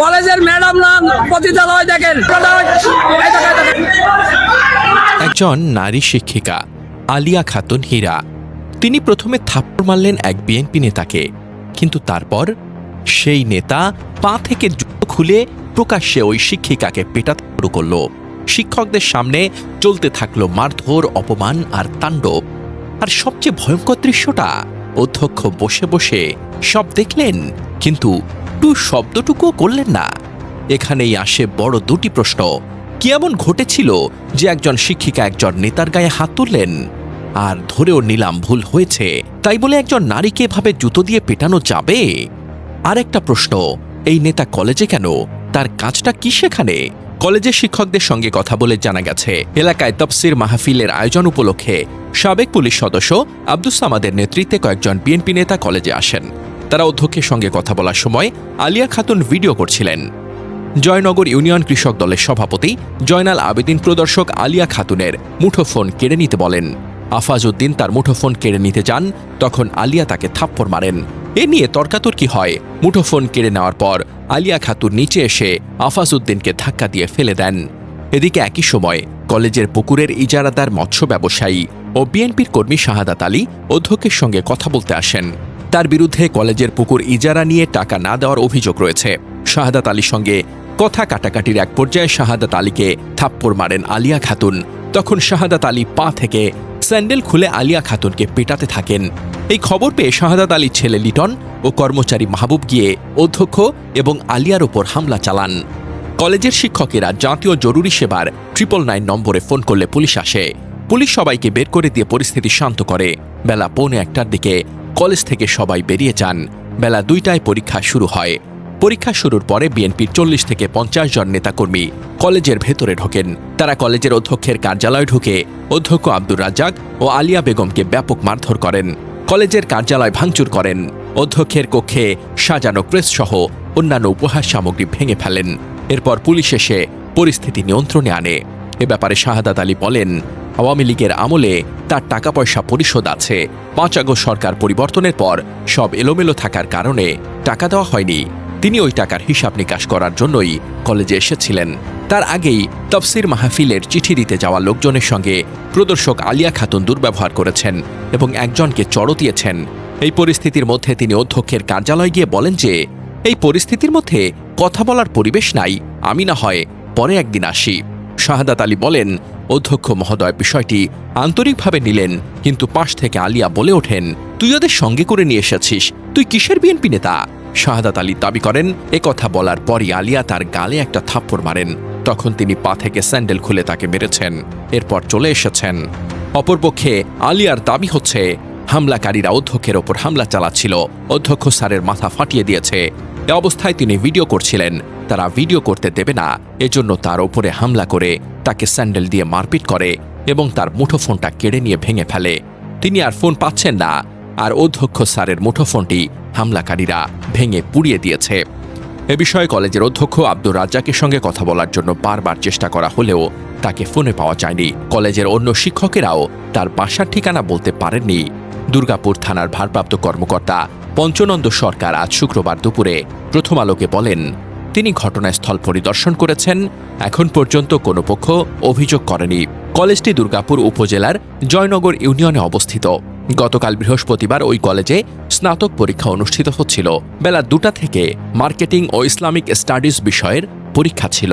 কলেজের ম্যাডাম নাম পতিতালয় দেখেন। একজন নারী শিক্ষিকা আলিয়া খাতুন হীরা, তিনি প্রথমে থাপ্পড় মারলেন এক বিএনপি নেতাকে, কিন্তু তারপর সেই নেতা পা থেকে জুতো খুলে প্রকাশ্যে ওই শিক্ষিকাকে পেটাতে শুরু করল। শিক্ষকদের সামনে চলতে থাকলো মারধর, অপমান আর তাণ্ডব। আর সবচেয়ে ভয়ঙ্কর দৃশ্যটা, অধ্যক্ষ বসে বসে সব দেখলেন, কিন্তু টু শব্দটুকুও করলেন না। এখানেই আসে বড় দুটি প্রশ্ন। কি এমন ঘটেছিল যে একজন শিক্ষিকা একজন নেতার গায়ে হাত তুললেন? আর ধরেও নিলাম ভুল হয়েছে, তাই বলে একজন নারীকে এভাবে জুতো দিয়ে পেটানো যাবে? আর একটা প্রশ্ন, এই নেতা কলেজে কেন? তার কাজটা কি সেখানে? কলেজের শিক্ষকদের সঙ্গে কথা বলে জানা গেছে, এলাকায় তাফসীর মাহফিলের আয়োজন উপলক্ষে সাবেক পুলিশ সদস্য আব্দুস সামাদের নেতৃত্বে কয়েকজন বিএনপি নেতা কলেজে আসেন। তারা অধ্যক্ষের সঙ্গে কথা বলার সময় আলিয়া খাতুন ভিডিও করছিলেন। জয়নগর ইউনিয়ন কৃষক দলের সভাপতি জয়নাল আবেদিন প্রদর্শক আলিয়া খাতুনের মুঠোফোন কেড়ে নিতে বলেন। আফাজউদ্দিন তার মুঠোফোন কেড়ে নিতে যান, তখন আলিয়া তাকে থাপ্পড় মারেন। এ নিয়ে তর্কাতর্কি হয়। মুঠোফোন কেড়ে নেওয়ার পর আলিয়া খাতুন নিচে এসে আফাজউদ্দিনকে ধাক্কা দিয়ে ফেলে দেন। এদিকে একই সময় কলেজের পুকুরের ইজারাদার মৎস্য ব্যবসায়ী ও বিএনপির কর্মী শাহাদাত আলী অধ্যক্ষের সঙ্গে কথা বলতে আসেন। তার বিরুদ্ধে কলেজের পুকুর ইজারা নিয়ে টাকা না দেওয়ার অভিযোগ রয়েছে। শাহাদাত আলীর সঙ্গে কথা কাটাকাটির এক পর্যায়ে শাহাদাত আলীকে থাপ্পড় মারেন আলিয়া খাতুন। তখন শাহাদাত আলী পা থেকে স্যান্ডেল খুলে আলিয়া খাতুনকে পেটাতে থাকেন। এই খবর পেয়ে শাহাদাত আলীর ছেলে লিটন ও কর্মচারী মাহবুব গিয়ে অধ্যক্ষ এবং আলিয়ার ওপর হামলা চালান। কলেজের শিক্ষকেরা জাতীয় জরুরি সেবার 999 নম্বরে ফোন করলে পুলিশ আসে। পুলিশ সবাইকে বের করে দিয়ে পরিস্থিতি শান্ত করে। বেলা 1:15টার দিকে কলেজ থেকে সবাই বেরিয়ে যান। বেলা 2টায় পরীক্ষা শুরু হয়। পরীক্ষা শুরুর পরে বিএনপির 40 থেকে 50 জন নেতাকর্মী কলেজের ভেতরে ঢোকেন। তারা কলেজের অধ্যক্ষের কার্যালয়ে ঢুকে অধ্যক্ষ আব্দুর রাজ্জাক ও আলিয়া বেগমকে ব্যাপক মারধর করেন। কলেজের কার্যালয় ভাঙচুর করেন। অধ্যক্ষের কক্ষে সাজানো প্রেস সহ অন্যান্য উপহার সামগ্রী ভেঙে ফেলেন। এরপর পুলিশ এসে পরিস্থিতি নিয়ন্ত্রণে আনে। এ ব্যাপারে শাহাদাত আলী বলেন, আওয়ামী লীগের আমলে তার টাকা পয়সা পরিশোধ আছে। 5 আগস্ট সরকার পরিবর্তনের পর সব এলোমেলো থাকার কারণে টাকা দেওয়া হয়নি। তিনি ওই টাকার হিসাব নিকাশ করার জন্যই কলেজে এসেছিলেন। তার আগেই তাফসীর মাহফিলের চিঠি দিতে যাওয়া লোকজনের সঙ্গে প্রদর্শক আলিয়া খাতুন দুর্ব্যবহার করেছেন এবং একজনকে চড়ও দিয়েছেন। এই পরিস্থিতির মধ্যে তিনি অধ্যক্ষের কার্যালয়ে গিয়ে বলেন যে, এই পরিস্থিতির মধ্যে কথা বলার পরিবেশ নাই, আমি না হয় পরে একদিন আসি। শাহাদাত আলী বলেন, অধ্যক্ষ মহোদয় বিষয়টি আন্তরিকভাবে নিলেন, কিন্তু পাশ থেকে আলিয়া বলে ওঠেন, তুই ওদের সঙ্গে করে নিয়ে এসেছিস, তুই কিসের বিএনপি নেতা? শাহাদাত আলী দাবি করেন, কথা বলার পরই আলিয়া তার গালে একটা থাপ্পড় মারেন। তখন তিনি পা থেকে স্যান্ডেল খুলে তাকে মেরেছেন, এরপর চলে এসেছেন। অপরপক্ষে আলিয়ার দাবি হচ্ছে, হামলাকারীরা অধ্যক্ষের ওপর হামলা চালাচ্ছিল, অধ্যক্ষ স্যারের মাথা ফাটিয়ে দিয়েছে। এ অবস্থায় তিনি ভিডিও করছিলেন, তারা ভিডিও করতে দেবে না, এজন্য তার ওপরে হামলা করে তাকে স্যান্ডেল দিয়ে মারপিট করে এবং তার মুঠোফোনটা কেড়ে নিয়ে ভেঙে ফেলে। তিনি আর ফোন পাচ্ছেন না, আর অধ্যক্ষ স্যারের মুঠোফোনটি হামলাকারীরা ভেঙে পুড়িয়ে দিয়েছে। এ বিষয়ে কলেজের অধ্যক্ষ আব্দুর রাজ্জাকের সঙ্গে কথা বলার জন্য বারবার চেষ্টা করা হলেও তাকে ফোনে পাওয়া যায়নি। কলেজের অন্য শিক্ষকেরাও তার বাসার ঠিকানা বলতে পারেননি। দুর্গাপুর থানার ভারপ্রাপ্ত কর্মকর্তা পঞ্চনন্দ সরকার আজ শুক্রবার দুপুরে প্রথম আলোকে বলেন, তিনি ঘটনাস্থল পরিদর্শন করেছেন, এখন পর্যন্ত কোনো পক্ষ অভিযোগ করেনি। কলেজটি দুর্গাপুর উপজেলার জয়নগর ইউনিয়নে অবস্থিত। গতকাল বৃহস্পতিবার ওই কলেজে স্নাতক পরীক্ষা অনুষ্ঠিত হচ্ছিল। বেলা 2টা থেকে মার্কেটিং ও ইসলামিক স্টাডিজ বিষয়ের পরীক্ষা ছিল।